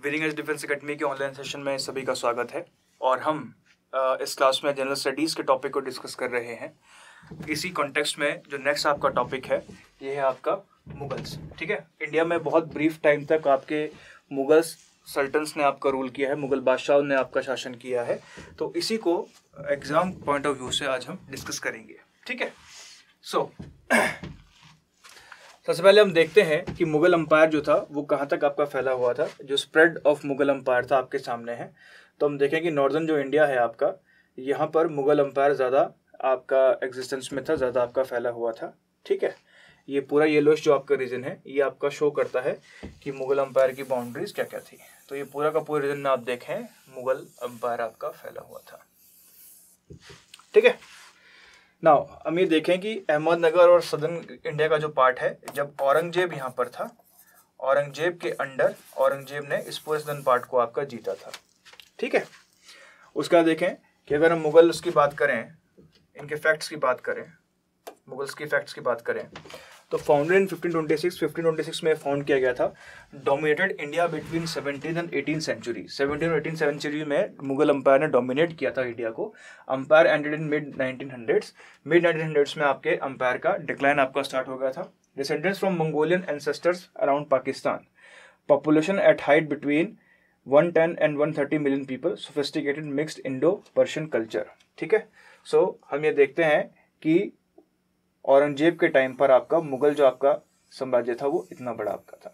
Winning as defence academy के online session में सभी का स्वागत है। और हम इस क्लास में जनरल स्टडीज़ के टॉपिक को डिस्कस कर रहे हैं। इसी कॉन्टेक्स्ट में जो नेक्स्ट आपका टॉपिक है ये है आपका मुगल्स। ठीक है, इंडिया में बहुत ब्रीफ टाइम तक आपके मुगल्स सल्टन्स ने आपका रूल किया है, मुगल बादशाहों ने आपका शासन किया है। तो इसी को एग्जाम पॉइंट ऑफ व्यू से आज हम डिस्कस करेंगे। ठीक है, सबसे पहले हम देखते हैं कि मुगल अंपायर जो था वो कहाँ तक आपका फैला हुआ था। जो स्प्रेड ऑफ मुगल अंपायर था आपके सामने है। तो हम देखें कि नॉर्दर्न जो इंडिया है आपका, यहाँ पर मुगल अंपायर ज़्यादा आपका एग्जिस्टेंस में था, ज़्यादा आपका फैला हुआ था। ठीक है, ये पूरा येलोइश जो आपका रीजन है ये आपका शो करता है कि मुगल अंपायर की बाउंड्रीज क्या क्या थी। तो ये पूरा का पूरा रीजन में आप देखें मुगल अंपायर आपका फैला हुआ था। ठीक है, नाउ हम ये देखें कि अहमदनगर और सदर्न इंडिया का जो पार्ट है, जब औरंगजेब यहाँ पर था, औरंगजेब के अंडर औरंगजेब ने इस पूरे सदर्न पार्ट को आपका जीता था। ठीक है, उसका देखें कि अगर हम मुगल्स की बात करें, इनके फैक्ट्स की बात करें, मुगल्स की फैक्ट्स की बात करें, तो फाउंडेड इन 1526 में फाउंड किया गया था। Dominated India between 17th and 18th century. 17th और 18th सेंचुरी में मुगल अंपायर ने डोमिनेट किया था इंडिया को। Umpire ended in mid 1900s में आपके अंपायर का डिक्लाइन आपका स्टार्ट हो गया था। Descendants from Mongolian ancestors around Pakistan. Population at height between 110 and 130 million people. Sophisticated mixed Indo Persian culture. ठीक है, सो हम ये देखते हैं कि औरंगजेब के टाइम पर आपका मुगल जो आपका साम्राज्य था वो इतना बड़ा आपका था।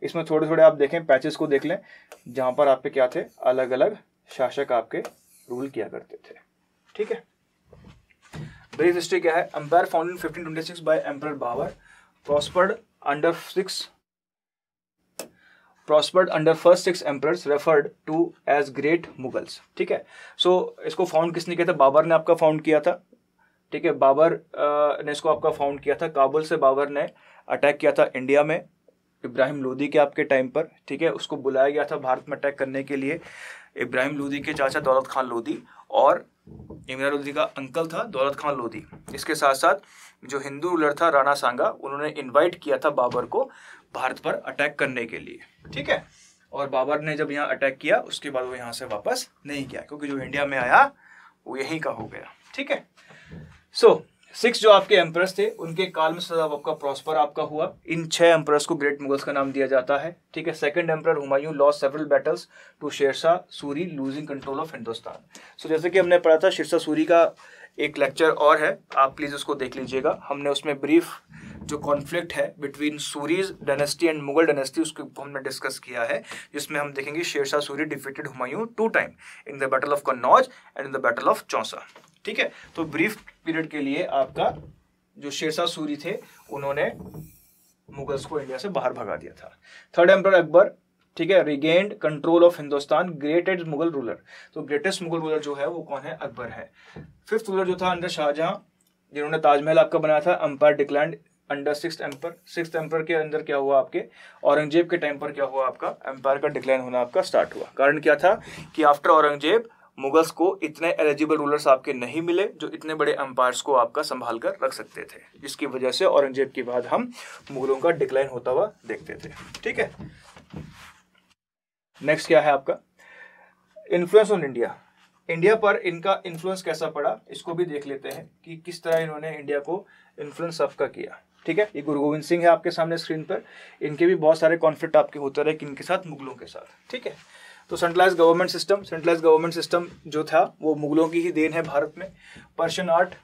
इसमें थोड़े थोड़े आप देखें, पैचेस को देख लें, जहाँ पर आपके क्या थे, अलग अलग शासक आपके रूल किया करते थे। ठीक है, ब्रीफ हिस्ट्री क्या है। Empire founded in 1526 by emperor Babur. Prospered under first 6 emperors referred to as great Mughals. ठीक है, सो इसको फाउंड किसने किया था? बाबर ने आपका फाउंड किया था। ठीक है, बाबर ने इसको आपका फाउंड किया था। काबुल से बाबर ने अटैक किया था इंडिया में इब्राहिम लोदी के आपके टाइम पर। ठीक है, उसको बुलाया गया था भारत में अटैक करने के लिए। इब्राहिम लोदी के चाचा दौलत खान लोदी और इमरान लोदी का अंकल था दौलत खान लोदी। इसके साथ साथ जो हिंदू रूलर था राणा सांगा, उन्होंने इन्वाइट किया था बाबर को भारत पर अटैक करने के लिए। ठीक है, और बाबर ने जब यहाँ अटैक किया उसके बाद वो यहाँ से वापस नहीं किया, क्योंकि जो इंडिया में आया वो यहीं का हो गया। ठीक है, सो 6 जो आपके एम्परर्स थे उनके काल में सदा आपका प्रॉस्पर आपका हुआ। इन 6 एम्परर्स को ग्रेट मुगल्स का नाम दिया जाता है। ठीक है, second emperor Humayun lost several battles to Sher Shah Suri losing control of Hindustan. So जैसे कि हमने पढ़ा था, शेरशाह सूरी का एक लेक्चर और है, आप प्लीज उसको देख लीजिएगा। हमने उसमें ब्रीफ जो कॉन्फ्लिक्ट है between Suris dynasty and Mughal dynasty उसको हमने डिस्कस किया है, जिसमें हम देखेंगे Sher Shah Suri defeated Humayun 2 time in the battle of Kannauj and in the battle of Chausa. ठीक है, तो ब्रीफ पीरियड के लिए आपका जो शेरशाह सूरी थे उन्होंने मुगल्स को इंडिया से बाहर भगा दिया था। थर्ड एम्परर अकबर, ठीक है, regained control of Hindustan, greatest Mughal ruler. तो ग्रेटेस्ट मुगल रूलर जो है वो कौन है? अकबर है। फिफ्थ रूलर जो था अंडर शाहजहां, जिन्होंने ताजमहल आपका बनाया था। Umpire declined under sixth emperor. Sixth emperor के अंदर क्या हुआ आपके? औरंगजेब के टाइम पर क्या हुआ आपका? एम्पायर का डिक्लाइन होना आपका स्टार्ट हुआ। कारण क्या था कि आफ्टर औरंगजेब मुगल्स को इतने एलिजिबल रूलर्स आपके नहीं मिले जो इतने बड़े एम्पायर्स को आपका संभाल कर रख सकते थे, जिसकी वजह से औरंगजेब के बाद हम मुगलों का डिक्लाइन होता हुआ देखते थे। ठीक है, नेक्स्ट क्या है आपका? Influence on India. इंडिया पर इनका इन्फ्लुएंस कैसा पड़ा, इसको भी देख लेते हैं कि किस तरह इन्होंने इंडिया को इन्फ्लुएंस आपका किया। ठीक है, ये गुरु गोविंद सिंह है आपके सामने स्क्रीन पर। इनके भी बहुत सारे कॉन्फ्लिक्ट आपके होते रहे, किनके साथ? मुगलों के साथ। ठीक है, तो सेंट्रलाइज गवर्नमेंट सिस्टम जो था वो मुगलों की ही देन है भारत में। पर्शियन आर्ट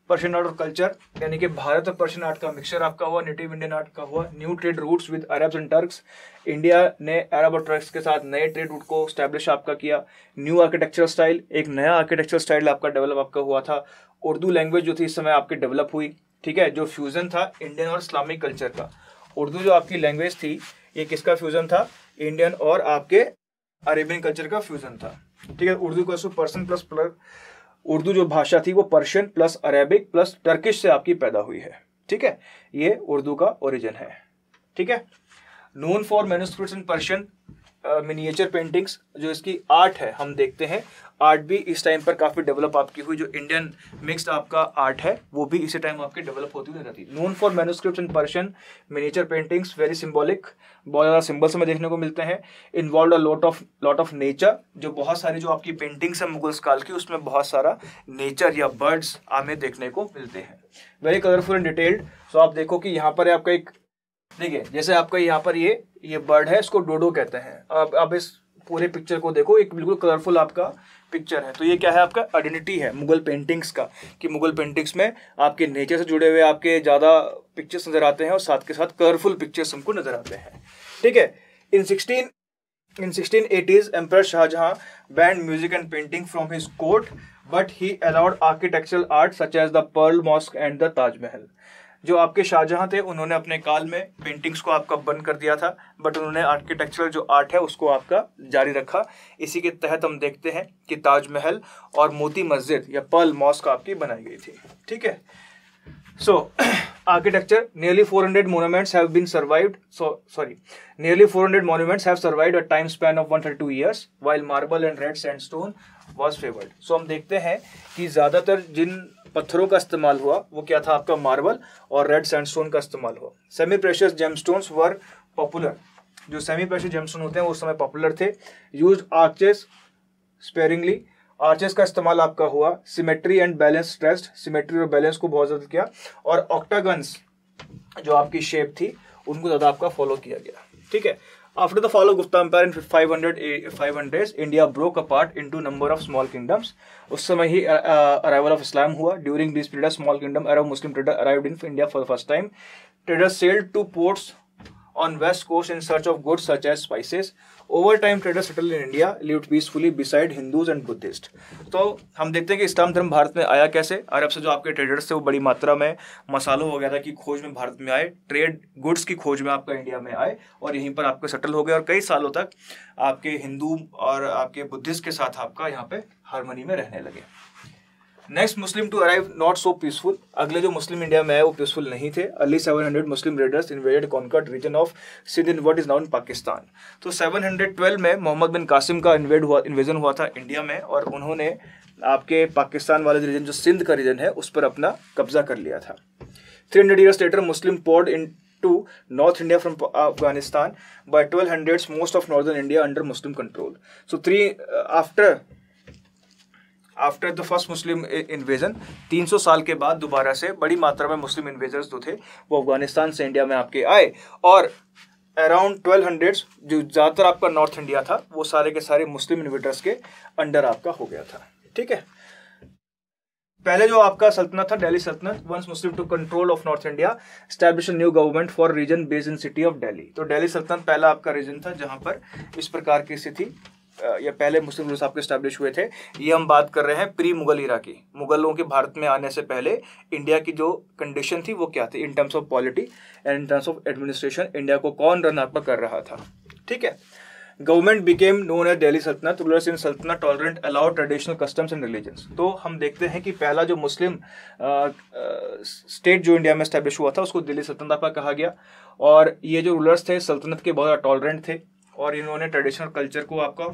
और कल्चर, यानी कि भारत और पर्शियन आर्ट का मिक्सचर आपका हुआ, नेटिव इंडियन आर्ट का हुआ। New trade routes with Arabs and Turks. India ने अरब और टर्क्स के साथ नए ट्रेड रूट को स्टैब्लिश आपका किया। न्यू आर्किटेक्चरल स्टाइल, एक नया आर्किटेक्चरल स्टाइल आपका डेवलप आपका हुआ था। उर्दू लैंग्वेज जो थी इस समय आपकी डेवलप हुई। ठीक है, जो फ्यूजन था इंडियन और इस्लामिक कल्चर का। उर्दू जो आपकी लैंग्वेज थी ये किसका फ्यूजन था? इंडियन और आपके अरेबियन कल्चर का फ्यूजन था। ठीक है, उर्दू का पर्सन प्लस उर्दू जो भाषा थी वो Persian plus Arabic plus Turkish से आपकी पैदा हुई है। ठीक है, ये उर्दू का ओरिजिन है। ठीक है, known for manuscripts in Persian, miniature paintings, जो इसकी आर्ट है हम देखते हैं, आर्ट भी इस टाइम पर काफ़ी डेवलप आपकी हुई। जो इंडियन मिक्स्ड आपका आर्ट है वो भी इसी टाइम आपकी डेवलप होती हुई रहती है। Known for manuscripts in Persian miniature paintings, very symbolic, बहुत ज़्यादा सिंबल्स हमें देखने को मिलते हैं। Involve a lot of nature, जो बहुत सारी जो आपकी पेंटिंग्स है मुगल्स काल की उसमें बहुत सारा नेचर या बर्ड्स हमें देखने को मिलते हैं। Very colourful and detailed. So आप देखो कि यहाँ पर आपका एक, देखिए जैसे आपका यहाँ पर ये बर्ड है, इसको डोडो कहते हैं। अब इस पूरे पिक्चर को देखो, एक बिल्कुल कलरफुल आपका पिक्चर है। तो ये क्या है, आपका आइडेंटिटी है मुगल पेंटिंग्स का, कि मुगल पेंटिंग्स में आपके नेचर से जुड़े हुए आपके ज़्यादा पिक्चर्स नज़र आते हैं और साथ के साथ कलरफुल पिक्चर्स हमको नज़र आते हैं। ठीक है। In 1680s emperor Shah Jahan banned music and painting from his court, but he allowed architectural art such as the pearl mosque and the Taj Mahal. जो आपके शाहजहां थे उन्होंने अपने काल में पेंटिंग्स को आपका बंद कर दिया था, बट उन्होंने आर्किटेक्चरल जो आर्ट है उसको आपका जारी रखा। इसी के तहत हम देखते हैं कि ताजमहल और मोती मस्जिद या पर्ल मॉस्क आपकी बनाई गई थी। ठीक है। So, architecture, nearly 400 monuments have been survived. Nearly 400 monuments have survived a time span of 132 years, while marble and red sandstone was favored. So, हम देखते हैं कि ज़्यादातर जिन पत्थरों का इस्तेमाल हुआ वो क्या था, आपका मार्बल और रेड सैंडस्टोन का इस्तेमाल हुआ। सेमी प्रेशियस जेमस्टोन्स वर पॉपुलर। जो सेमी प्रेशियस जेमस्टोन होते हैं वो उस समय पॉपुलर थे। यूज्ड आर्चेस स्पेयरिंगली, आर्चेस का इस्तेमाल आपका हुआ। Symmetry and balance stressed, symmetry और बैलेंस को बहुत ज़्यादा किया। और ऑक्टागन्स जो आपकी शेप थी उनको ज़्यादा आपका फॉलो किया गया। ठीक है। After the fall of Gupta empire in 500s India broke apart into number of small kingdoms. उस समय ही अराइवल ऑफ इस्लाम हुआ। During this period small kingdom Arab Muslim trader arrived in India for the first time. Traders sailed to ports on west coast in search of goods such as spices. Over time traders settled in India, lived peacefully beside Hindus and Buddhists. तो हम देखते हैं कि इस्लाम धर्म भारत में आया कैसे। अरब से जो आपके ट्रेडर्स थे वो बड़ी मात्रा में मसालों वगैरह की खोज में भारत में आए, ट्रेड गुड्स की खोज में आपका इंडिया में आए और यहीं पर आपके सेटल हो गए और कई सालों तक आपके हिंदू और आपके बुद्धिस्ट के साथ आपका यहाँ पे हार्मनी में रहने लगे। Next Muslim to arrive not so peaceful. अगले जो मुस्लिम इंडिया में आए वो पीसफुल नहीं थे। Early 700 Muslim raiders invaded conquered region of Sindh in what is now in Pakistan. तो 712 में मोहम्मद बिन कासिम का इन्वेजन हुआ था इंडिया में और उन्होंने आपके पाकिस्तान वाले रीजन जो सिंध का रीजन है उस पर अपना कब्जा कर लिया था। 300 years later Muslim poured into North India from Afghanistan. By 1200s most of northern India under Muslim control. So after the first Muslim invasion 300 साल के बाद दोबारा से बड़ी मात्रा में मुस्लिम इन्वेजर्स जो थे वो अफगानिस्तान से इंडिया में आपके आए और अराउंड 1200s जो ज़्यादातर आपका नॉर्थ इंडिया था वो सारे के सारे मुस्लिम इन्वेडर्स के अंडर आपका हो गया था। ठीक है। पहले जो आपका सल्तनत था दिल्ली सल्तनत, once Muslim to control of north India establish a new government for region based in city of Delhi. तो दिल्ली सल्तनत पहला आपका रीजन था जहां पर इस प्रकार की स्थिति या पहले मुस्लिम रूल्स आपके स्टैब्लिश हुए थे। ये हम बात कर रहे हैं प्री मुगल इरा की। मुगलों के भारत में आने से पहले इंडिया की जो कंडीशन थी वो क्या थी in terms of polity and in terms of administration, India को कौन रन आपका कर रहा था। ठीक है। Government became known as Delhi सल्तनत, रूलर्स इन सल्तनत tolerant allowed traditional customs and religions. तो हम देखते हैं कि पहला जो मुस्लिम स्टेट जो इंडिया में स्टैब्लिश हुआ था उसको दिल्ली सल्तनत आपका कहा गया और ये जो रूलर्स थे सल्तनत के बहुत टॉलरेंट थे और इन्होंने ट्रेडिशनल कल्चर को आपका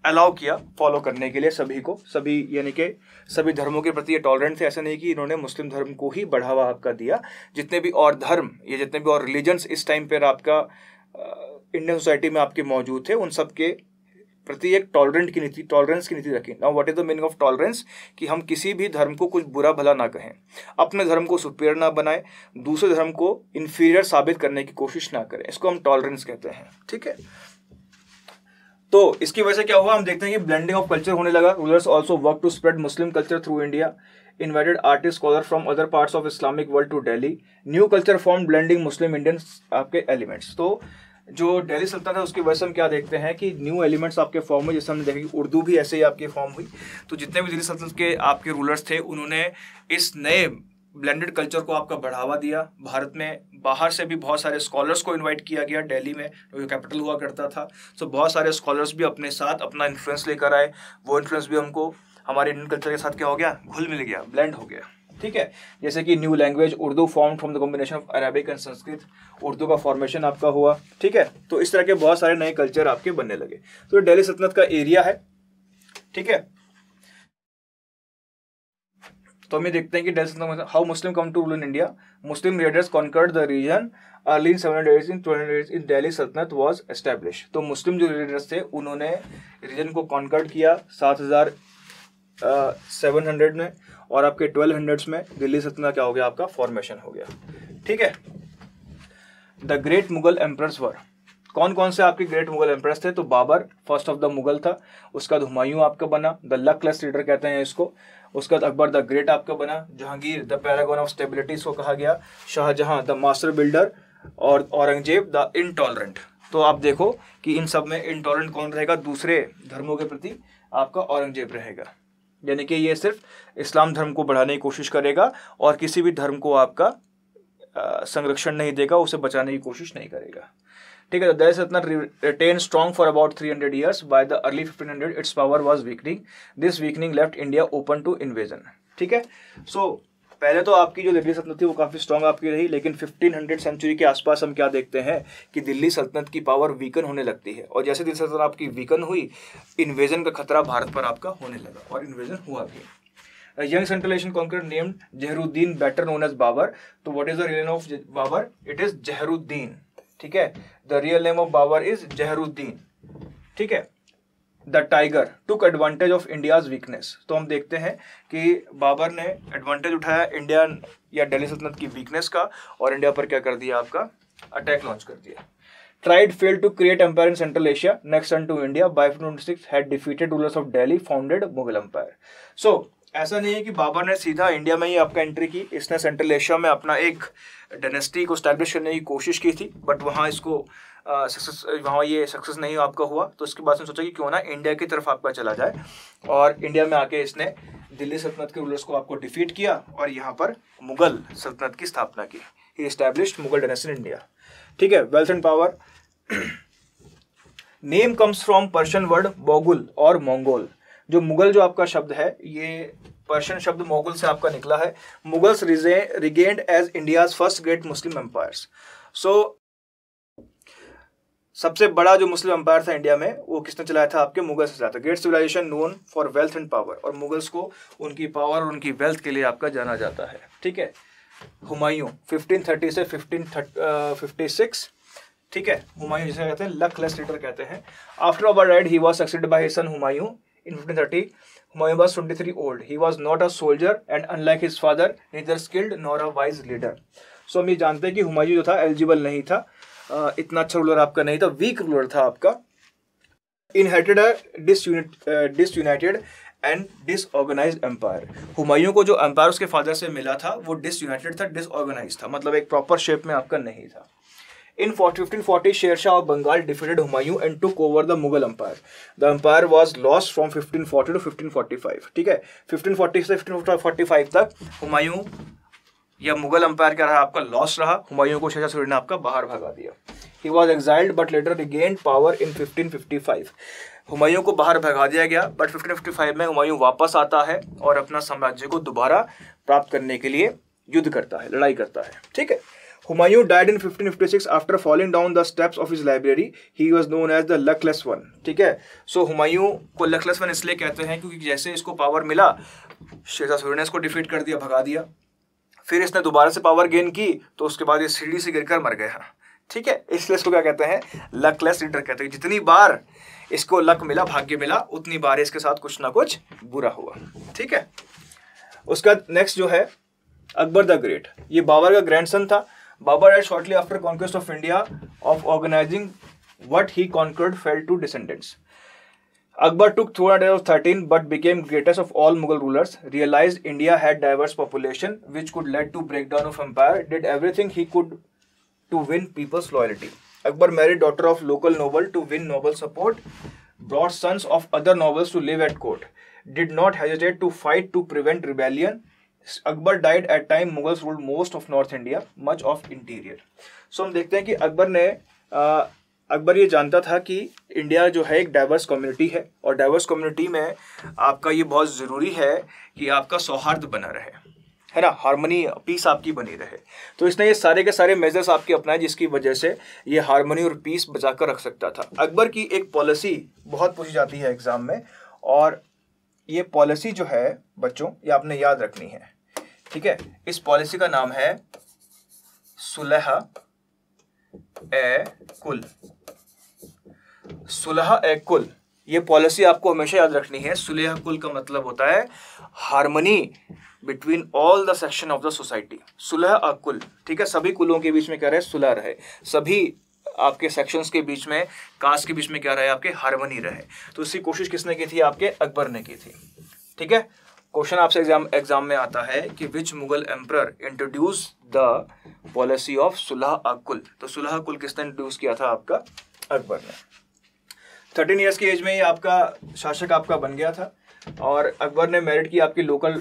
अलाउ किया फॉलो करने के लिए सभी को, सभी यानी कि सभी धर्मों के प्रति ये टॉलरेंट थे। ऐसा नहीं कि इन्होंने मुस्लिम धर्म को ही बढ़ावा आपका दिया। जितने भी और धर्म या जितने भी और रिलीजन्स इस टाइम पर आपका इंडियन सोसाइटी में आपके मौजूद थे उन सब के प्रति एक टॉलरेंस की नीति रखी। Now what is the meaning of tolerance, कि हम किसी भी धर्म को कुछ बुरा भला ना कहें, अपने धर्म को सुपीरियर ना बनाए, दूसरे धर्म को इन्फीरियर साबित करने की कोशिश ना करें, इसको हम टॉलरेंस कहते हैं। ठीक है। तो इसकी वजह से क्या हुआ, हम देखते हैं कि ब्लेंडिंग ऑफ कल्चर होने लगा। Rulers also work to spread Muslim culture through India, invited artist scholar from other parts of Islamic world to Delhi, new culture form blending Muslim Indian आपके एलिमेंट्स। तो जो दिल्ली सल्तनत है उसकी वजह से हम क्या देखते हैं कि न्यू एलिमेंट्स आपके फॉर्म में, जैसे हमने देखा कि उर्दू भी ऐसे ही आपकी फॉर्म हुई। तो जितने भी दिल्ली सल्तनत के आपके रूलर्स थे उन्होंने इस नए ब्लेंडेड कल्चर को आपका बढ़ावा दिया। भारत में बाहर से भी बहुत सारे स्कॉलर्स को इनवाइट किया गया, दिल्ली में जो कैपिटल हुआ करता था। सो बहुत सारे स्कॉलर्स भी अपने साथ अपना इन्फ्लुएंस लेकर आए। वो इन्फ्लुएंस भी हमको हमारे इंडियन कल्चर के साथ क्या हो गया, घुल मिल गया, ब्लेंड हो गया। ठीक है, जैसे कि new language Urdu form from the combination of Arabic and Sanskrit, Urdu का फॉर्मेशन आपका हुआ। ठीक है, तो इस तरह के बहुत सारे नए कल्चर आपके बनने लगे। तो दिल्ली सल्तनत का एरिया है। ठीक है, तो हम ये देखते हैं कि दिल्ली सल्तनत how Muslim come to rule in India. Muslim raiders conquered the region early in 700 in 1200 in Delhi सल्तनत वाज एस्टैब्लिश। तो मुस्लिम जो रेडर्स थे उन्होंने रीजन को कॉन्कर्ड किया 7700 में, और आपके 1200s में दिल्ली सल्तनत क्या हो गया, आपका फॉर्मेशन हो गया। ठीक है, the great Mughal emperors were, कौन कौन से आपके ग्रेट मुगल एम्परर्स थे? तो Babur first of the Mughal था, उसके बाद हुमायूं आपका बना, द लकलेस लीडर कहते हैं इसको, उसके बाद अकबर द ग्रेट आपका बना, Jahangir the paragon of stability इसको कहा गया, शाहजहां द मास्टर बिल्डर, और औरंगजेब द इनटॉलरेंट। तो आप देखो कि इन सब में इनटॉलरेंट कौन रहेगा? दूसरे धर्मों के प्रति आपका औरंगजेब रहेगा, यानी कि ये सिर्फ इस्लाम धर्म को बढ़ाने की कोशिश करेगा और किसी भी धर्म को आपका संरक्षण नहीं देगा, उसे बचाने की कोशिश नहीं करेगा। ठीक है, दिल्ली सल्तनत retained strong for about 300 years. By the early 1500, its power was weakening. This weakening left India open to invasion. ठीक है, सो पहले तो आपकी जो दिल्ली सल्तनत थी वो काफ़ी स्ट्रांग आपकी रही, लेकिन 1500 सेंचुरी के आसपास हम क्या देखते हैं कि दिल्ली सल्तनत की पावर वीकन होने लगती है, और जैसे दिल्ली सल्तनत आपकी वीकन हुई, इन्वेजन का खतरा भारत पर आपका होने लगा, और इन्वेजन हुआ भी। Young central Asian conqueror named Zahiruddin, better known as Babur. तो what is the real name of Babur? It is Zahiruddin. ठीक है, the real name of Babur is Zahiruddin. ठीक है, the tiger took advantage of India's weakness. तो हम देखते हैं कि बाबर ने एडवांटेज उठाया इंडिया या दिल्ली सल्तनत की वीकनेस का, और इंडिया पर क्या कर दिया, आपका अटैक लॉन्च कर दिया। Tried failed to create empire in Central Asia. Next turn to India by 1526 had defeated rulers of Delhi, founded Mughal Empire. So ऐसा नहीं है कि बाबर ने सीधा इंडिया में ही आपका एंट्री की, इसने सेंट्रल एशिया में अपना एक डायनेस्टी को स्टैब्लिश करने की कोशिश की थी, बट वहाँ इसको वहाँ ये सक्सेस नहीं आपका हुआ। तो इसके बाद उसने सोचा कि क्यों ना इंडिया की तरफ आपका चला जाए, और इंडिया में आके इसने दिल्ली सल्तनत के रूलर्स को आपको डिफीट किया और यहाँ पर मुगल सल्तनत की स्थापना की। He established Mughal dynasty in India. ठीक है, wealth and power. Name comes from Persian word mogul और मंगोल। जो मुगल जो आपका शब्द है ये पर्शियन शब्द मोगुल से आपका निकला है। Mughals reigned as India's first great Muslim empires. So सबसे बड़ा जो मुस्लिम एम्पायर था इंडिया में वो किसने चलाया था? आपके मुगल से चलाया था। Great civilisation known for wealth and power, और मुगल्स को उनकी पावर और उनकी वेल्थ के लिए आपका जाना जाता है। ठीक है, हुमायूं 1530 से 1556। ठीक है, हुमायूं जिसे कहते हैं लकलेस लीडर कहते हैं। After Babur died he was succeeded by his son Humayun in 1530। Humayun was 23 old. He was not a soldier and unlike his father neither skilled nor a wise leader. So हम ये जानते हैं कि हुमायूं जो था एलिजिबल नहीं था, इतना अच्छा रूलर आपका नहीं था, वीक रूलर था आपका। Inherited a disunited and disorganised empire. Humayun को जो एम्पायर उसके फादर से मिला था वो डिसयूनाइटेड था, डिसऑर्गेनाइज्ड था, मतलब एक प्रॉपर शेप में आपका नहीं था। In 1540, Sher Shah of Bengal defeated Humayun and took over the Mughal Empire. The empire was lost from 1540 to 1545. ठीक है, 1540 से 1545 तक हुमायूं या मुगल एम्पायर क्या रहा? आपका लॉस रहा। हुमायूं को शेरशाह सूरी ने आपका बाहर भगा दिया। He was exiled but later regained power in 1555. Humayun को बाहर भगा दिया गया, बट 1555 में हुमायूं वापस आता है और अपना साम्राज्य को दोबारा प्राप्त करने के लिए युद्ध करता है, लड़ाई करता है। ठीक है, Humayun died in 1556 after falling down the steps of his library. He was known as the luckless one. ठीक है, सो हुमायूं को luckless one इसलिए कहते हैं क्योंकि जैसे इसको पावर मिला, शेरशाह सूरी ने इसको डिफीट कर दिया, भगा दिया। फिर इसने दोबारा से पावर गेन की तो उसके बाद ये सीढ़ी से गिरकर मर गया। ठीक है, इसलिए इसको क्या कहते हैं? लकलेस लीडर कहते हैं। जितनी बार इसको लक मिला, भाग्य मिला, उतनी बार इसके साथ कुछ ना कुछ बुरा हुआ। ठीक है, उसका नेक्स्ट जो है अकबर द ग्रेट। ये बाबर का ग्रैंडसन था। Babur died shortly after conquest of India of organizing what he conquered fell to descendants. Akbar took throne at 13 but became greatest of all Mughal rulers. Realized India had diverse population which could lead to breakdown of empire. Did everything he could to win people's loyalty. Akbar married daughter of local noble to win noble support. Brought sons of other nobles to live at court. Did not hesitate to fight to prevent rebellion. Akbar died at time Mughals ruled most of North India, much of interior. So हम देखते हैं कि अकबर ये जानता था कि India जो है एक डाइवर्स कम्युनिटी है, और डाइवर्स कम्युनिटी में आपका ये बहुत ज़रूरी है कि आपका सौहार्द बना रहे। है ना, हार्मनी पीस आपकी बनी रहे। तो इसने ये सारे के सारे मेजर्स आपके अपनाए जिसकी वजह से ये हार्मनी और पीस बचा कर रख सकता था। अकबर की एक पॉलिसी बहुत पूछी जाती है एग्जाम में, और ये पॉलिसी जो है बच्चों ये आपने याद रखनी है, ठीक है। इस पॉलिसी का नाम है सुलह ए कुल। सुलह ए कुल, ये पॉलिसी आपको हमेशा याद रखनी है। सुलह कुल का मतलब होता है harmony between all the section of the society. सुलह अकुल, ठीक है, सभी कुलों के बीच में क्या रहे, सुलह रहे, सभी आपके सेक्शंस के बीच में, कास्ट के बीच में क्या रहे, आपके हार्मनी रहे। तो इसकी कोशिश किसने की थी, आपके अकबर ने की थी, ठीक है। क्वेश्चन आपसे एग्जाम में आता है कि which Mughal emperor introduce the policy of सुलह अकुल। तो सुलह अकुल किसने इंट्रोड्यूस किया था, आपका अकबर ने। 13 ईयर्स की एज में ये आपका शासक आपका बन गया था, और अकबर ने मैरिड की आपकी लोकल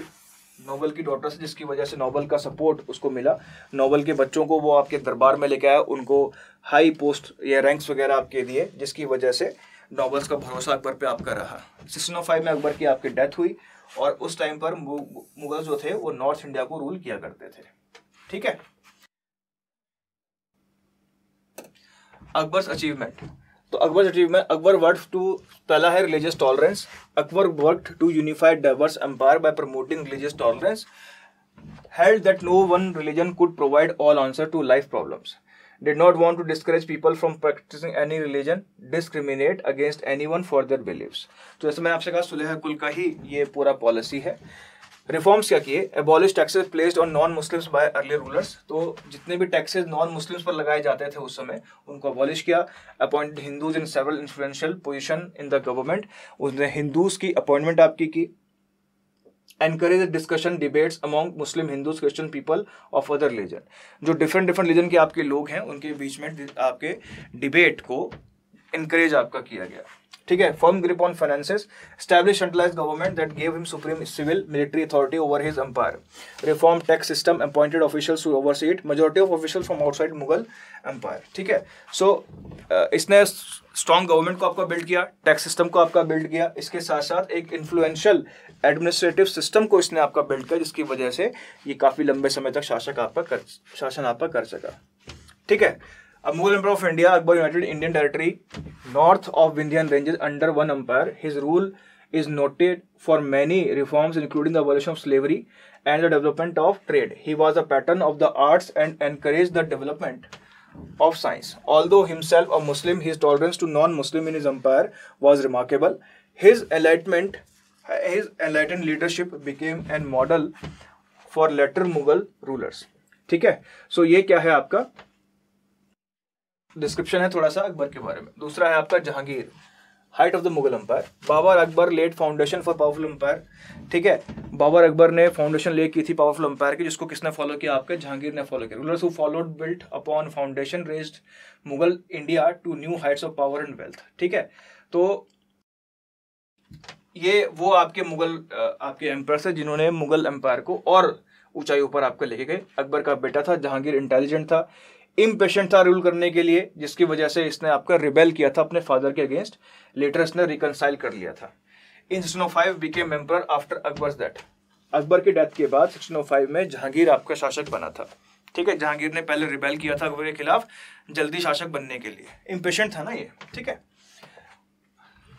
नोबल की डॉटर से, जिसकी वजह से नोबल का सपोर्ट उसको मिला। नोबल के बच्चों को वो आपके दरबार में लेके आया, उनको हाई पोस्ट या रैंक्स वगैरह आपके दिए, जिसकी वजह से नोबल्स का भरोसा अकबर पे आपका रहा। 1605 में अकबर की आपकी डेथ हुई, और उस टाइम पर मुगल जो थे वो नॉर्थ इंडिया को रूल किया करते थे, ठीक है। अकबर्स अचीवमेंट, तो अकबर वर्कड टू, पहला है religious tolerance. Akbar worked to unify diverse empire by promoting religious tolerance, held that no one religion could provide all answer to life problems, did not want to discourage people from practicing any religion, discriminate against anyone for their beliefs। तो जैसे मैंने आपसे कहा सुलह कुल का ही ये पूरा policy है। रिफॉर्म्स क्या किए, abolish taxes placed on non Muslims by earlier rulers. तो जितने भी टैक्सेस नॉन मुस्लिम्स पर लगाए जाते थे उस समय, उनको अबॉलिश किया। Appointed Hindus in several influential position in the government, उसने हिंदूज की अपॉइंटमेंट आपकी की। Encourage discussion debates among Muslim Hindus Christian people of other religion. जो डिफरेंट रिलीजन के आपके लोग हैं उनके बीच में आपके डिबेट को इनकरेज आपका किया गया, ठीक है। Firm grip on finances, establish centralised government that gave him supreme civil military authority over his empire, reform tax system, appointed officials to oversee it, majority of officials from outside Mughal empire, ठीक है। सो इसने strong government को आपका build किया, tax system को आपका build किया, इसके साथ साथ एक इन्फ्लुएंशियल एडमिनिस्ट्रेटिव सिस्टम को इसने आपका बिल्ड किया, जिसकी वजह से ये काफी लंबे समय तक शासन आपका कर सका, ठीक है। अब Mughal empire of India, Akbar united Indian territory north of Vindhyan ranges under one empire. His rule is noted for many reforms including the abolition of slavery and the development of trade. He was a patron of the arts and encouraged the development of science. Although himself a Muslim, his tolerance to non-Muslim in his empire was remarkable. His enlightened leadership became a model for later Mughal rulers. ठीक है, सो ये क्या है आपका description है थोड़ा सा अकबर के बारे में। दूसरा है आपका Jahangir, height of the Mughal empire. Babur Akbar laid foundation for powerful empire, ठीक है। बाबर अकबर ने फाउंडेशन ले की थी पावरफुल एम्पायर की, जिसको किसने फॉलो किया, आपके जहांगीर ने फॉलो किया। Rulers who followed built upon foundation raised Mughal India to new heights of power and wealth, ठीक है। तो ये वो आपके मुगल आपके एम्पायर से जिन्होंने मुगल एम्पायर को और ऊंचाई ऊपर आपको लेके गए। अकबर का बेटा था जहांगीर, इंटेलिजेंट था, इम्पेशेंट था रूल करने के लिए, जिसकी वजह से इसने आपका रिबेल किया था अपने फादर के अगेंस्ट। लेटर इसने रिकनसाइल कर लिया था। इन 1605 became emperor after Akbar's death. Akbar की डेथ के बाद 1605 में जहांगीर आपका शासक बना था, ठीक है। जहांगीर ने पहले रिबेल किया था अकबर के खिलाफ जल्दी शासक बनने के लिए, इम्पेशेंट था ना ये, ठीक है।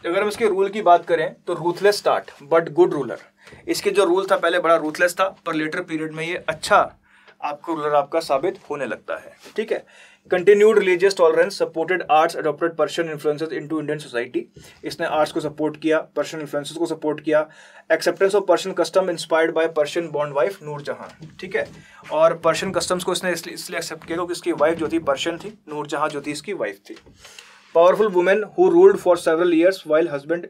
अगर हम इसके रूल की बात करें तो ruthless start but good ruler. इसके जो रूल था पहले बड़ा रूथलेस था, पर लेटर पीरियड में ये अच्छा आपको रूलर आपका साबित होने लगता है, ठीक है। Continued religious tolerance, supported arts, adopted Persian influences into Indian society. इसने आर्ट्स को सपोर्ट किया, पर्शियन इन्फ्लुएंसेस को सपोर्ट किया। Acceptance of Persian custom inspired by Persian बॉन्ड वाइफ नूरजहां, ठीक है। और पर्शियन कस्टम्स को इसने इसलिए एक्सेप्ट किया क्योंकि इसकी वाइफ जो थी पर्शियन थी, नूरजहां जो थी इसकी वाइफ थी। Powerful women who ruled for several years while husband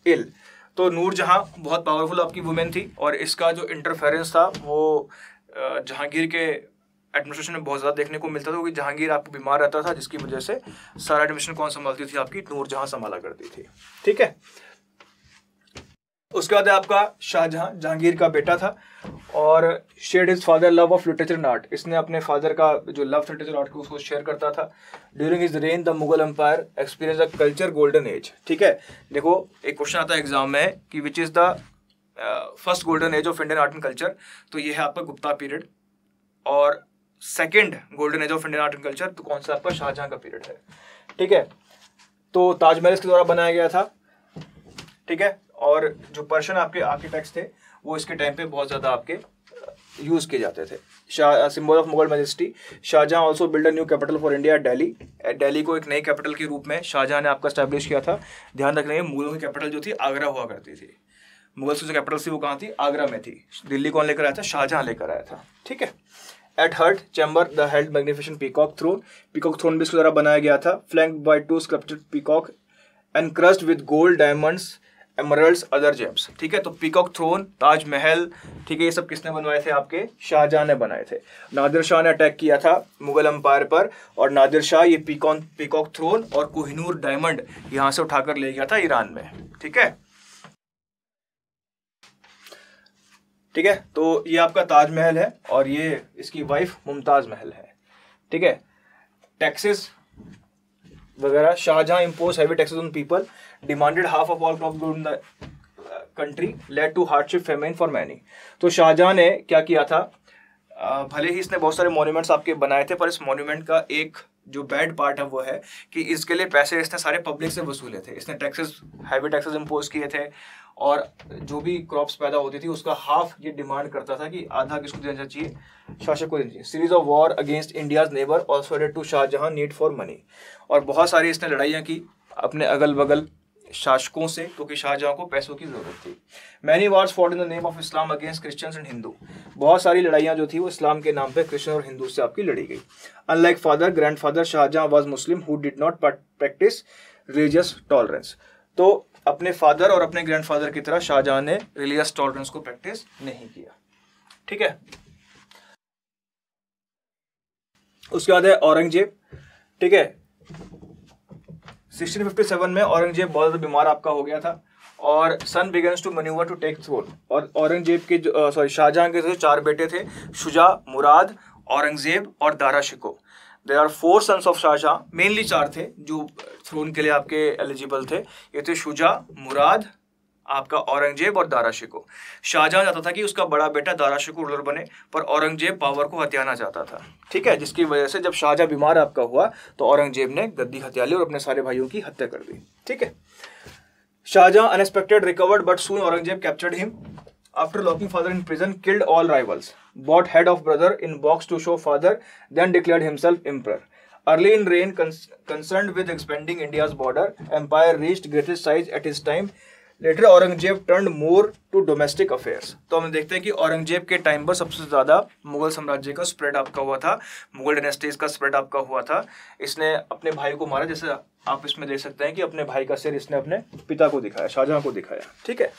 ill. तो नूरजहां बहुत पावरफुल आपकी वुमेन थी, और इसका जो इंटरफेरेंस था वो जहांगीर के एडमिनिस्ट्रेशन में बहुत ज़्यादा देखने को मिलता था, क्योंकि जहांगीर आपको बीमार रहता था, जिसकी वजह से सारा एडमिनिस्ट्रेशन कौन संभालती थी, आपकी नूरजहां संभाला करती थी, ठीक है। उसके बाद आपका शाहजहां, जहांगीर का बेटा था, और shared his father love of literature and art. इसने अपने फादर का जो लव लिटरेचर आर्ट को उसको शेयर करता था। During his reign the Mughal empire experience a culture golden age, ठीक है। देखो एक क्वेश्चन आता है एग्जाम में कि which is the first golden age of Indian art and culture, तो ये है आपका गुप्ता पीरियड। और second golden age of Indian art and culture तो कौन सा आपका शाहजहां का पीरियड है। ठीक है, तो ताजमहल इसके द्वारा बनाया गया था। ठीक है, और जो पर्शियन आपके आर्किटेक्ट्स थे वो इसके टाइम पे बहुत ज़्यादा आपके यूज़ किए जाते थे। Symbol of Mughal majesty, Shah Jahan also build a new capital for India Delhi. Delhi को एक नई कैपिटल के रूप में शाहजहां ने आपका स्टैब्लिश किया था। ध्यान रखना है मुगलों की कैपिटल जो थी आगरा हुआ करती थी। मुगल्स की जो कैपिटल थी वो कहाँ थी, आगरा में थी। दिल्ली कौन लेकर आया था, शाहजहां लेकर आया था। ठीक है, at heart chamber the held magnificent peacock throne, peacock throne भी इसके द्वारा बनाया गया था। Flanked by 2 sculpted peacock encrusted with gold, diamonds, emeralds, other gems. ठीक है, तो पीकॉक थ्रोन, ताजमहल, ठीक है, ये सब किसने बनवाए थे, आपके शाहजहां ने बनाए थे। नादिर शाह ने अटैक किया था मुगल एम्पायर पर, और नादिर शाह ये पीकॉक थ्रोन और कोहिनूर डायमंड यहाँ से उठाकर ले गया था ईरान में। ठीक है, ठीक है, तो ये आपका ताजमहल है और ये इसकी वाइफ मुमताज महल है। ठीक है, टैक्सेस वगैरह, Shah Jahan impose heavy taxes on people, demanded half of all crops grown in the country, led to hardship famine for many. तो शाहजहां ने क्या किया था, भले ही इसने बहुत सारे मॉन्यूमेंट्स आपके बनाए थे, पर इस मॉन्यूमेंट का एक जो बैड पार्ट है वो है कि इसके लिए पैसे इसने सारे पब्लिक से वसूले थे। इसने टैक्सेस, हैवी टैक्सेस इम्पोज किए थे, और जो भी क्रॉप्स पैदा होती थी उसका हाफ ये डिमांड करता था कि आधा किसको देना चाहिए, शासक को देना चाहिए। Series of war against India's neighbour also led to Shah Jahan need for money, और बहुत सारी इसने लड़ाइयाँ की अपने अगल बगल शासकों से, क्योंकि शाहजहां को पैसों की जरूरत थी। Many wars fought in the name of Islam against Christians and Hindu, बहुत सारी लड़ाइयाँ जो थी वो इस्लाम के नाम पे क्रिश्चियन और हिंदू से आपकी लड़ी गई। Unlike father, grandfather Shah Jahan was Muslim who did not practise religious tolerance. तो अपने फादर और अपने ग्रैंडफादर की तरह शाहजहां ने रिलीजियस टॉलरेंस को प्रैक्टिस नहीं किया। ठीक है, उसके बाद है औरंगजेब। ठीक है, 1657 में औरंगजेब बहुत ज़्यादा बीमार आपका हो गया था, और son begins to manoeuvre to take throne. और औरंगजेब के शाहजहां के जो 4 बेटे थे, शुजा, मुराद, औरंगजेब और Dara Shikoh. There are 4 sons of Shah Jahan, mainly 4 थे जो थ्रोन के लिए आपके एलिजिबल थे। ये थे शुजा, मुराद, आपका औरंगजेब और दारा शिको। शाहजहां चाहता था कि उसका बड़ा बेटा दारा शिको रूलर बने, पर औरंगजेब पावर को हथियाना चाहता था। ठीक है, जिसकी वजह से जब शाहजहां बीमार आपका हुआ तो औरंगजेब ने गद्दी हत्या ली और अपने सारे भाइयों की हत्या कर दी। ठीक है, Shah Jahan unexpected recovered but soon Aurangzeb captured him after locking father in prison, killed all rivals, bought head of brother in box to show father, then declared himself emperor. Early in reign, concerned with expanding India's border, empire reached greatest size at his time. Later, Aurangzeb turned more to domestic affairs. तो हम देखते हैं कि औरंगजेब के time पर सबसे ज़्यादा मुगल साम्राज्य का स्प्रेड आपका हुआ था, मुगल डायनेस्टीज का स्प्रेड आपका हुआ था। इसने अपने भाई को मारा, जैसे आप इसमें देख सकते हैं कि अपने भाई का सिर इसने अपने पिता को दिखाया, शाहजहां को दिखाया। ठीक है,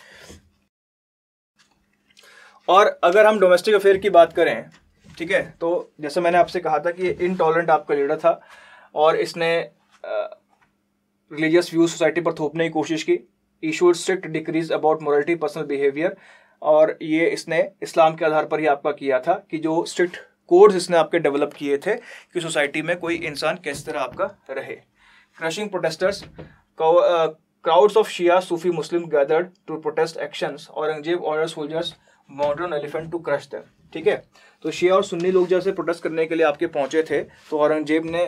और अगर हम डोमेस्टिक अफेयर की बात करें, ठीक है, तो जैसे मैंने आपसे कहा था कि इनटॉलरेंट आपका लीडर था और इसने रिलीजियस व्यूज सोसाइटी पर थोपने की कोशिश की। Issued strict decrease about morality, personal behaviour, और ये इसने इस्लाम के आधार पर ही आपका किया था कि जो स्ट्रिक्ट कोड्स इसने आपके डेवलप किए थे कि सोसाइटी में कोई इंसान किस तरह आपका रहे। Crushing protesters, crowds of Shia Sufi Muslim gathered to protest actions, Aurangzeb order soldiers mountain elephant to crush them. ठीक है, तो शिया और सुन्नी लोग जैसे प्रोटेस्ट करने के लिए आपके पहुंचे थे तो औरंगजेब ने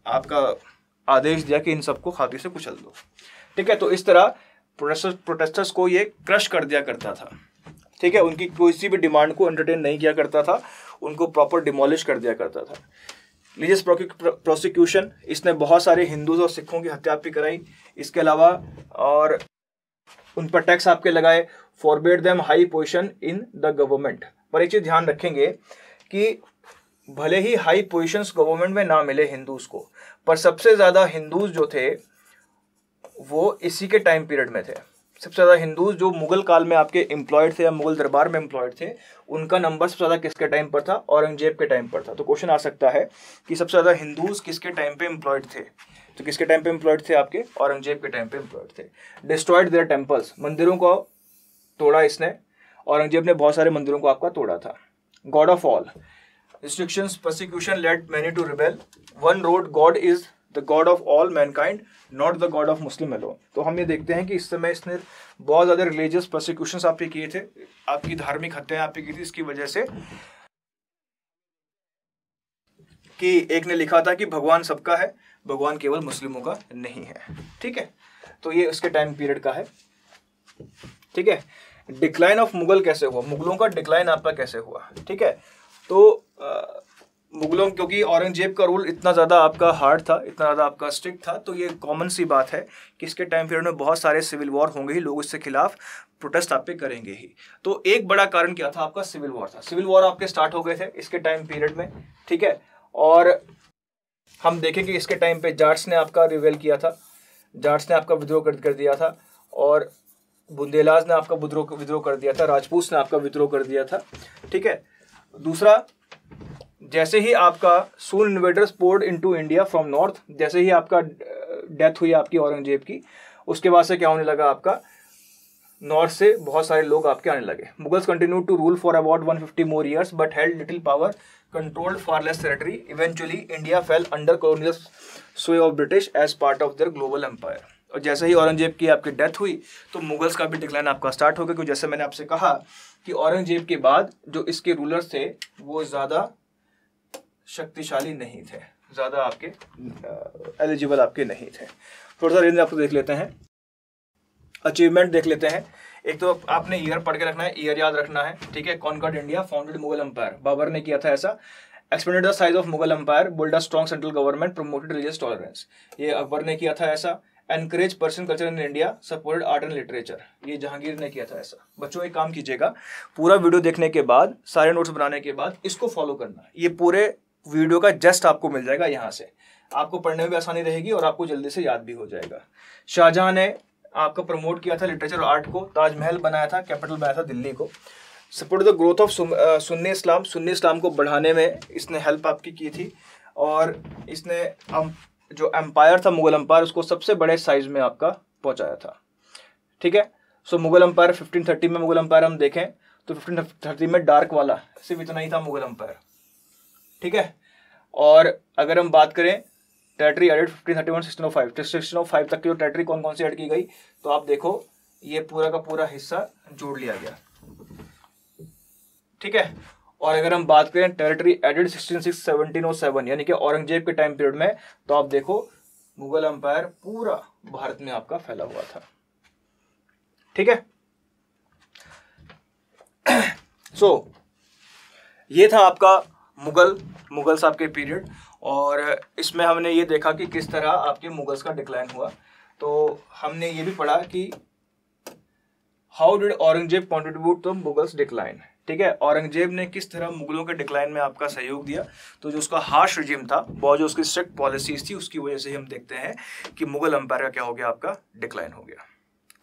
आपका आदेश दिया कि इन सबको खाती से कुचल दो। ठीक है, तो इस तरह प्रोटेस्टर्स को ये क्रश कर दिया करता था। ठीक है, उनकी कोई भी डिमांड को एंटरटेन नहीं किया करता था, उनको प्रॉपर डिमोलिश कर दिया करता था। रिलीजियस प्रोसिक्यूशन, इसने बहुत सारे हिंदूज और सिखों की हत्या भी कराई। इसके अलावा और उन पर टैक्स आपके लगाए। Forbade them high position in the government, पर एक चीज ध्यान रखेंगे कि भले ही हाई पोजीशंस गवर्नमेंट में ना मिले हिंदूज को, पर सबसे ज्यादा हिंदूज जो थे वो इसी के टाइम पीरियड में थे। सबसे ज्यादा हिंदूज जो मुगल काल में आपके एम्प्लॉयड थे या मुगल दरबार में एम्प्लॉयड थे, उनका नंबर सबसे ज्यादा किसके टाइम पर था, औरंगजेब के टाइम पर था। तो क्वेश्चन आ सकता है कि सबसे ज्यादा हिंदूज किसके टाइम पे एम्प्लॉयड थे, तो किसके टाइम पे एम्प्लॉयड थे, आपके औरंगजेब के टाइम पे एम्प्लॉयड थे। डिस्ट्रॉयड देयर टेम्पल्स, मंदिरों को तोड़ा इसने, औरंगजेब ने बहुत सारे मंदिरों को आपका तोड़ा था। God of all, restrictions, persecution led many to rebel, one road god is the god of all mankind, not the god of Muslim alone. तो हम ये देखते हैं कि इस समय इसने बहुत ज़्यादा रिलीजियस प्रोसिक्यूशंस आप पे किए थे, आपकी धार्मिक हत्याएं आप पे की थी, इसकी वजह से कि एक ने लिखा था कि भगवान सबका है, भगवान केवल मुस्लिमों का नहीं है। ठीक है, तो ये उसके टाइम पीरियड का है। ठीक है, डिक्लाइन ऑफ मुगल कैसे हुआ, मुगलों का डिक्लाइन आपका कैसे हुआ। ठीक है, तो मुगलों, क्योंकि औरंगजेब का रूल इतना ज़्यादा आपका हार्ड था, इतना ज़्यादा आपका स्ट्रिक्ट था, तो ये कॉमन सी बात है कि इसके टाइम पीरियड में बहुत सारे सिविल वॉर होंगे ही, लोग इसके खिलाफ प्रोटेस्ट आप पे करेंगे ही। तो एक बड़ा कारण क्या था, आपका सिविल वॉर था। सिविल वॉर आपके स्टार्ट हो गए थे इसके टाइम पीरियड में। ठीक है, और हम देखें कि इसके टाइम पे जाट्स ने आपका रिवेल किया था, जाट्स ने आपका विद्रोह कर दिया था, और बुंदेलाज ने आपका विद्रोह कर दिया था, राजपूत ने आपका विद्रोह कर दिया था। ठीक है, दूसरा, जैसे ही आपका soon invaders poured into India from north, जैसे ही आपका डेथ हुई आपकी औरंगजेब की, उसके बाद से क्या होने लगा, आपका नॉर्थ से बहुत सारे लोग आपके आने लगे। Mughals continue to rule for about 150 more years but held little power, controlled far less territory. Eventually India fell under colonial sway of British as part of their global empire. और जैसे ही औरंगजेब की आपकी डेथ हुई तो मुगल्स का भी decline आपका start हो गया, क्योंकि जैसे मैंने आपसे कहा कि औरंगजेब के बाद जो इसके रूलर्स थे वो ज़्यादा शक्तिशाली नहीं थे, ज़्यादा आपके एलिजिबल आपके नहीं थे। थोड़ा सा रेंज आपको देख लेते हैं, अचीवमेंट देख लेते हैं। एक तो आपने ईयर पढ़ के रखना है, ईयर याद रखना है। ठीक है, conquered India, founded Mughal empire, Babur ने किया था ऐसा। Expanded the size of Mughal empire, build a strong central government, promoted religious tolerance, ये अकबर ने किया था ऐसा। Encourage Persian culture in India, supported art and literature, ये जहांगीर ने किया था ऐसा। बच्चों एक काम कीजिएगा, पूरा वीडियो देखने के बाद, सारे नोट्स बनाने के बाद इसको फॉलो करना। ये पूरे वीडियो का जस्ट आपको मिल जाएगा यहाँ से, आपको पढ़ने में भी आसानी रहेगी और आपको जल्दी से याद भी हो जाएगा। शाहजहां ने आपका प्रमोट किया था लिटरेचर और आर्ट को, ताजमहल बनाया था, कैपिटल बनाया था दिल्ली को। Support the growth of Sunni Islam, Sunni Islam को बढ़ाने में इसने हेल्प आपकी की थी। और इसने जो एम्पायर था मुगल एम्पायर, उसको सबसे बड़े साइज में आपका पहुंचाया था। ठीक है, सो मुगल एम्पायर 1530 में, मुगल एम्पायर हम देखें तो 1530 में डार्क वाला सिर्फ इतना ही था मुगल एम्पायर। ठीक है, और अगर हम बात करें टेरिटरी एडेड 1531 1605, 1605 तक की जो टेरिटरी कौन कौन सी ऐड की गई, तो आप देखो ये पूरा का पूरा हिस्सा जोड़ लिया गया। ठीक है, और अगर हम बात करें टेरिटरी एडेड 1607 यानी कि औरंगजेब के टाइम पीरियड में, तो आप देखो मुगल एम्पायर पूरा भारत में आपका फैला हुआ था। ठीक है, सो ये था आपका मुगल्स आपके पीरियड, और इसमें हमने ये देखा कि किस तरह आपके मुगल्स का डिक्लाइन हुआ। तो हमने ये भी पढ़ा कि how did Aurangzeb contribute to Mughals decline. ठीक है, औरंगजेब ने किस तरह मुगलों के डिक्लाइन में आपका सहयोग दिया। तो जो उसका हार्श रिजिम था, बहुत जो उसकी स्ट्रिक्ट पॉलिसीज थी, उसकी वजह से हम देखते हैं कि मुगल एम्पायर का क्या हो गया, आपका डिक्लाइन हो गया।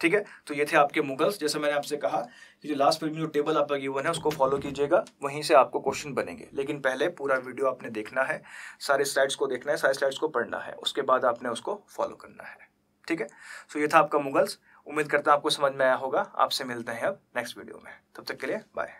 ठीक है, तो ये थे आपके मुगल्स। जैसे मैंने आपसे कहा कि जो लास्ट पेज में जो टेबल आपका गिवन है उसको फॉलो कीजिएगा, वहीं से आपको क्वेश्चन बनेंगे। लेकिन पहले पूरा वीडियो आपने देखना है, सारे स्लाइड्स को देखना है, सारे स्लाइड्स को पढ़ना है, उसके बाद आपने उसको फॉलो करना है। ठीक है, सो ये था आपका मुगल्स। उम्मीद करता हूं आपको समझ में आया होगा। आपसे मिलते हैं अब नेक्स्ट वीडियो में, तब तक के लिए बाय।